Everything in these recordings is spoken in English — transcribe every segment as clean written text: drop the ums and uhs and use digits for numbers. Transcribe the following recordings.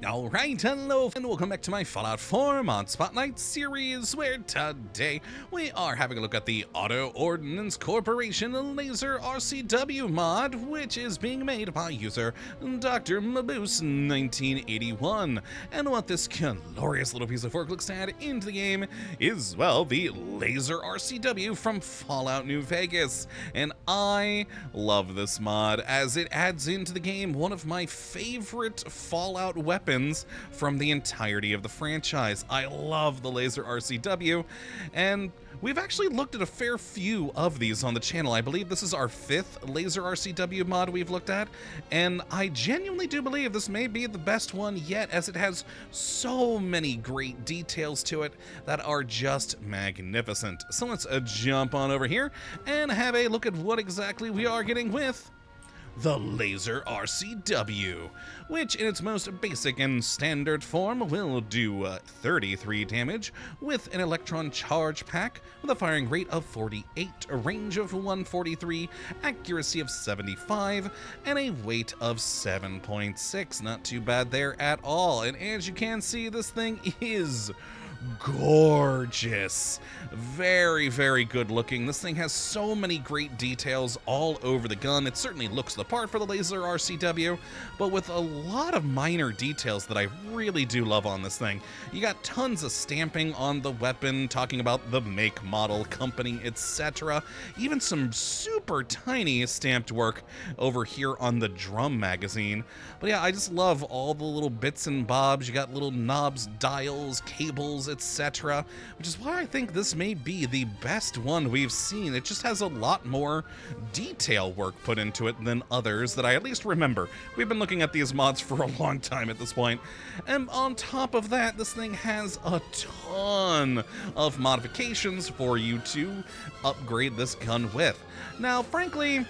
Alright, hello and welcome back to my Fallout 4 Mod Spotlight series, where today we are having a look at the Auto-Ordnance Corporation Laser RCW mod, which is being made by user Dr. Maboose 1981. And what this glorious little piece of work looks to add into the game is, well, the Laser RCW from Fallout New Vegas. And I love this mod as it adds into the game one of my favorite Fallout weapons from the entirety of the franchise. I love the Laser RCW, and we've actually looked at a fair few of these on the channel. I believe this is our 5th Laser RCW mod we've looked at, and I genuinely do believe this may be the best one yet, as it has so many great details to it that are just magnificent. So let's jump on over here and have a look at what exactly we are getting with the Laser RCW, which in its most basic and standard form will do 33 damage with an electron charge pack with a firing rate of 48, a range of 143, accuracy of 75, and a weight of 7.6. Not too bad there at all. And as you can see, this thing is gorgeous. Very, very good looking. This thing has so many great details all over the gun. It certainly looks the part for the Laser RCW, but with a lot of minor details that I really do love on this thing. You got tons of stamping on the weapon, talking about the make, model, company, etc. Even some super tiny stamped work over here on the drum magazine. But yeah, I just love all the little bits and bobs. You got little knobs, dials, cables, etc., which is why I think this may be the best one we've seen. It just has a lot more detail work put into it than others that I at least remember. We've been looking at these mods for a long time at this point. And on top of that, this thing has a ton of modifications for you to upgrade this gun with. Now, frankly,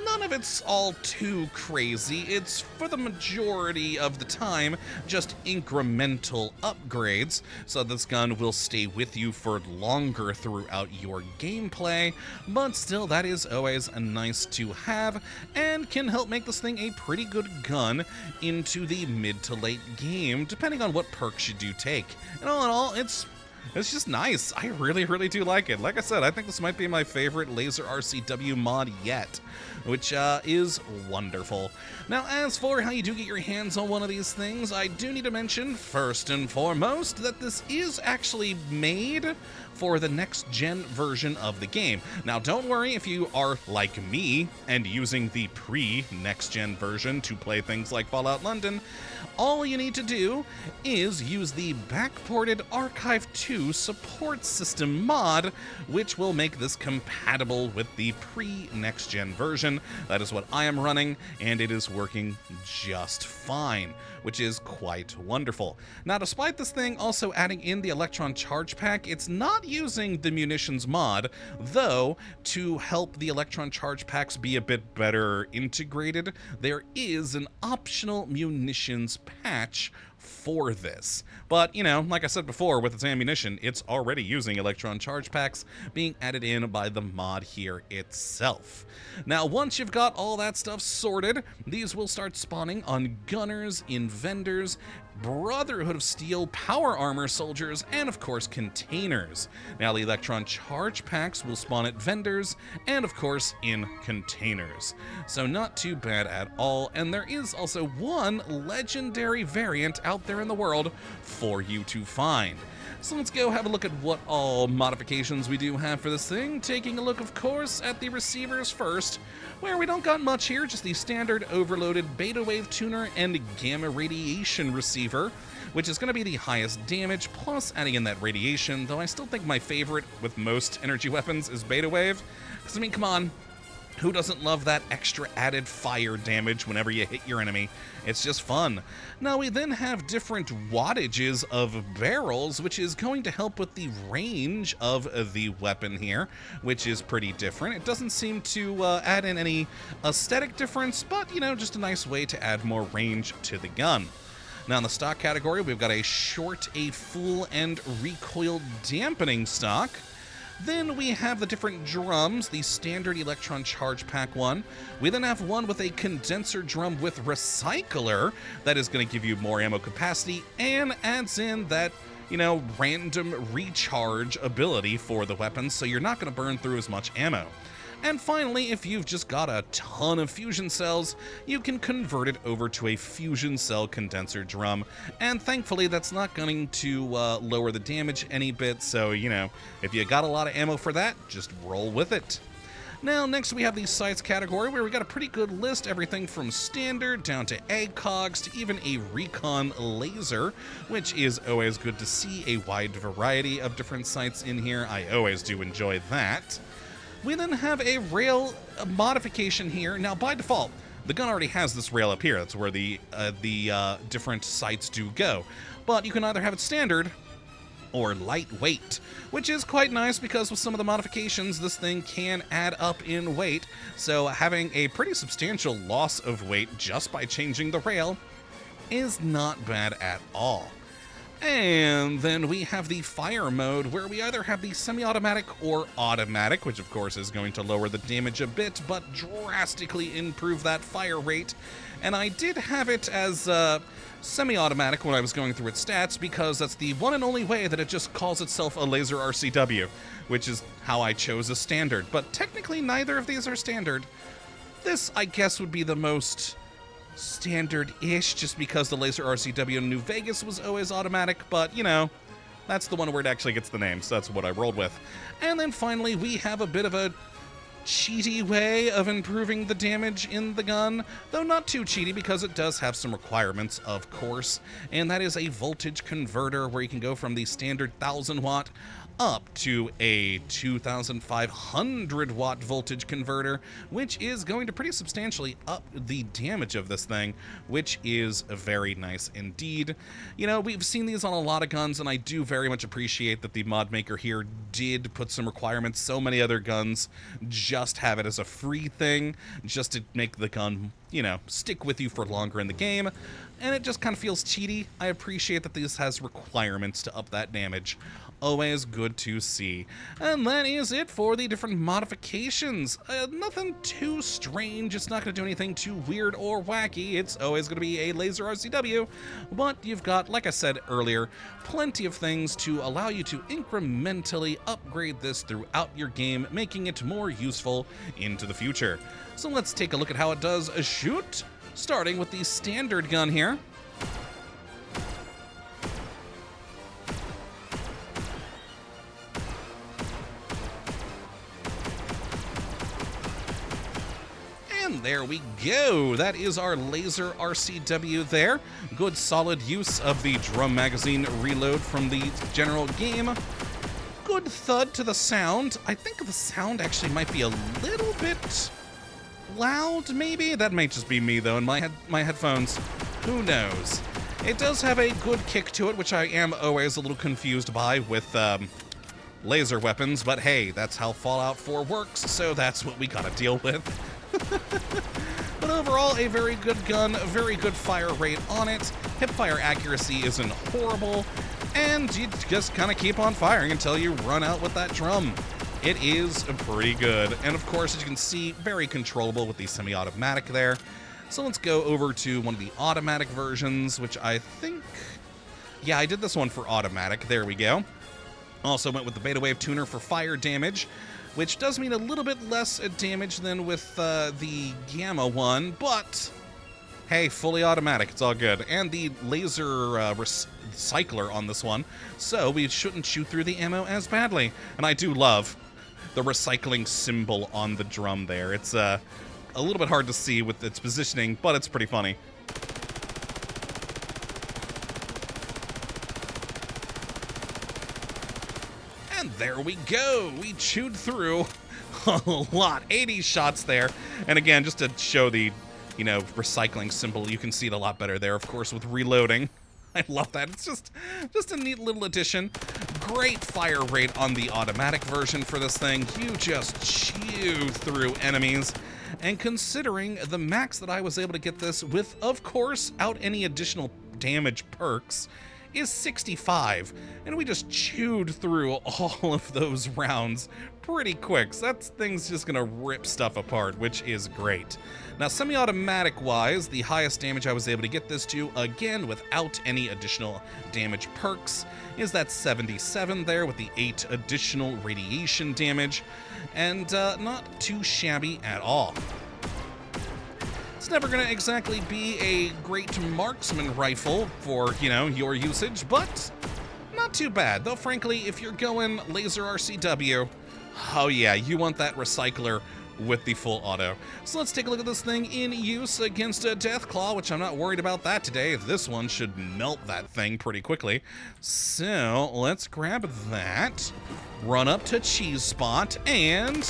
none of it's all too crazy. It's, for the majority of the time, just incremental upgrades, so this gun will stay with you for longer throughout your gameplay, but still, that is always nice to have, and can help make this thing a pretty good gun into the mid to late game, depending on what perks you do take. And all in all, it's just nice. I really, really do like it. Like I said, I think this might be my favorite Laser RCW mod yet, which is wonderful. Now, as for how you do get your hands on one of these things, I do need to mention, first and foremost, that this is actually made for the next-gen version of the game. Now, don't worry if you are like me and using the pre-next-gen version to play things like Fallout London. All you need to do is use the backported Archive 2 support system mod, which will make this compatible with the pre-next-gen version. That is what I am running, and it is working just fine, which is quite wonderful. Now, despite this thing also adding in the electron charge pack, it's not using the munitions mod, though to help the electron charge packs be a bit better integrated, there is an optional munitions patch for this. But, you know, like I said before, with its ammunition, it's already using electron charge packs being added in by the mod here itself. Now, once you've got all that stuff sorted, these will start spawning on gunners, inventors, Brotherhood of Steel, power armor soldiers, and of course containers. Now, the electron charge packs will spawn at vendors and of course in containers. So not too bad at all, and there is also one legendary variant out there in the world for you to find. So let's go have a look at what all modifications we do have for this thing, taking a look, of course, at the receivers first, where we don't got much here, just the standard overloaded beta wave tuner and gamma radiation receiver, which is going to be the highest damage, plus adding in that radiation, though I still think my favorite with most energy weapons is beta wave, because I mean, come on, who doesn't love that extra added fire damage whenever you hit your enemy? It's just fun. Now, we then have different wattages of barrels, which is going to help with the range of the weapon here, which is pretty different. It doesn't seem to add in any aesthetic difference, but, you know, just a nice way to add more range to the gun. Now, in the stock category, we've got a short, a full, and recoil dampening stock. Then we have the different drums, the standard Electron Charge Pack one. We then have one with a condenser drum with recycler that is going to give you more ammo capacity and adds in that, you know, random recharge ability for the weapons, so you're not going to burn through as much ammo. And finally, if you've just got a ton of fusion cells, you can convert it over to a fusion cell condenser drum. And thankfully, that's not going to lower the damage any bit, so, you know, if you got a lot of ammo for that, just roll with it. Now, next we have the sights category, where we got a pretty good list, everything from standard down to ACOGs to even a recon laser, which is always good to see a wide variety of different sights in here. I always do enjoy that. We then have a rail modification here. Now, by default, the gun already has this rail up here. That's where the different sights do go. But you can either have it standard or lightweight, which is quite nice because with some of the modifications, this thing can add up in weight. So having a pretty substantial loss of weight just by changing the rail is not bad at all. And then we have the fire mode, where we either have the semi-automatic or automatic, which of course is going to lower the damage a bit, but drastically improve that fire rate. And I did have it as semi-automatic when I was going through its stats, because that's the one and only way that it just calls itself a laser RCW, which is how I chose a standard. But technically neither of these are standard. This, I guess, would be the most standard-ish, just because the laser RCW in New Vegas was always automatic, but, you know, that's the one where it actually gets the name, so that's what I rolled with. And then finally, we have a bit of a cheaty way of improving the damage in the gun, though not too cheaty because it does have some requirements, of course, and that is a voltage converter where you can go from the standard 1000 watt up to a 2500 watt voltage converter, which is going to pretty substantially up the damage of this thing, which is very nice indeed. You know, we've seen these on a lot of guns, and I do very much appreciate that the mod maker here did put some requirements. So many other guns just have it as a free thing, just to make the gun, you know, stick with you for longer in the game, and it just kind of feels cheaty. I appreciate that this has requirements to up that damage. Always good to see. And that is it for the different modifications. Nothing too strange. It's not going to do anything too weird or wacky. It's always going to be a laser RCW. But you've got, like I said earlier, plenty of things to allow you to incrementally upgrade this throughout your game, making it more useful into the future. So let's take a look at how it does shoot, starting with the standard gun here. And there we go. That is our laser RCW there. Good solid use of the drum magazine reload from the general game. Good thud to the sound. I think the sound actually might be a little bit loud, maybe? That might just be me, though, in my headphones. Who knows? It does have a good kick to it, which I am always a little confused by with laser weapons, but hey, that's how Fallout 4 works, so that's what we gotta deal with. But overall, a very good gun, a very good fire rate on it. Hipfire accuracy isn't horrible, and you just kind of keep on firing until you run out with that drum. It is pretty good, and of course, as you can see, very controllable with the semi-automatic there. So let's go over to one of the automatic versions, which I think, yeah, I did this one for automatic. There we go. Also went with the Beta Wave tuner for fire damage, which does mean a little bit less damage than with the Gamma one, but hey, fully automatic, it's all good. And the laser recycler on this one, so we shouldn't shoot through the ammo as badly. And I do love the recycling symbol on the drum there. It's a little bit hard to see with its positioning, but it's pretty funny. And there we go. We chewed through a lot. 80 shots there. And again, just to show the, you know, recycling symbol, you can see it a lot better there, of course, with reloading. I love that. It's just a neat little addition. Great fire rate on the automatic version for this thing. You just chew through enemies. And considering the max that I was able to get this with, of course, out any additional damage perks, is 65, and we just chewed through all of those rounds pretty quick. So that thing's just gonna rip stuff apart, which is great. Now, semi-automatic wise, the highest damage I was able to get this to, again without any additional damage perks, is that 77 there with the 8 additional radiation damage, and not too shabby at all. It's never going to exactly be a great marksman rifle for, you know, your usage, but not too bad. Though, frankly, if you're going laser RCW, oh yeah, you want that recycler with the full auto. So let's take a look at this thing in use against a Deathclaw, which I'm not worried about that today. This one should melt that thing pretty quickly. So let's grab that, run up to Cheese Spot, and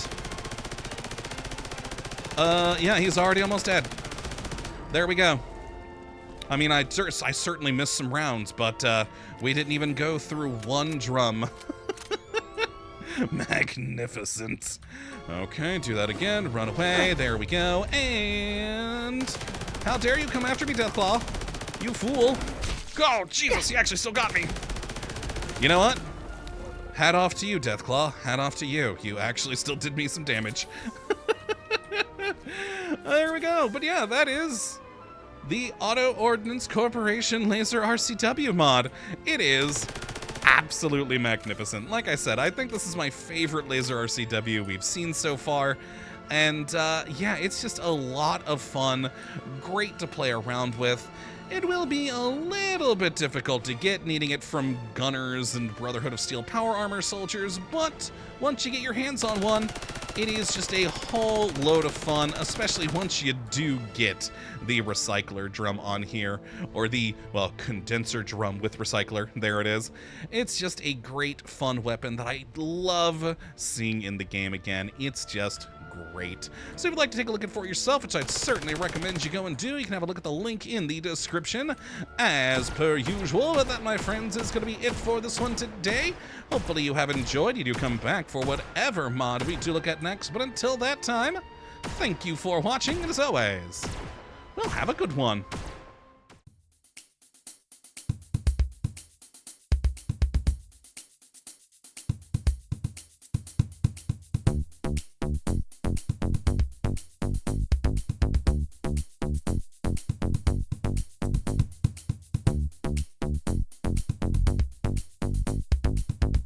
yeah, he's already almost dead. There we go. I mean, I certainly missed some rounds, but we didn't even go through one drum. Magnificent. Okay, do that again. Run away. There we go. And how dare you come after me, Deathclaw? You fool. Oh, Jesus, he actually still got me. You know what? Hat off to you, Deathclaw. Hat off to you. You actually still did me some damage. There we go. But yeah, that is the Auto-Ordnance Corporation Laser RCW mod. It is absolutely magnificent. Like I said, I think this is my favorite laser RCW we've seen so far. And yeah, it's just a lot of fun, great to play around with. It will be a little bit difficult to get, needing it from gunners and Brotherhood of Steel power armor soldiers, but once you get your hands on one, it is just a whole load of fun, especially once you do get the recycler drum on here, or the, well, condenser drum with recycler. There it is. It's just a great fun weapon that I love seeing in the game again. It's just great. So if you'd like to take a look at it for yourself, which I'd certainly recommend you go and do, you can have a look at the link in the description. As per usual, but that, my friends, is going to be it for this one today. Hopefully you have enjoyed. You do come back for whatever mod we do look at next, but until that time, thank you for watching, and as always, well, have a good one.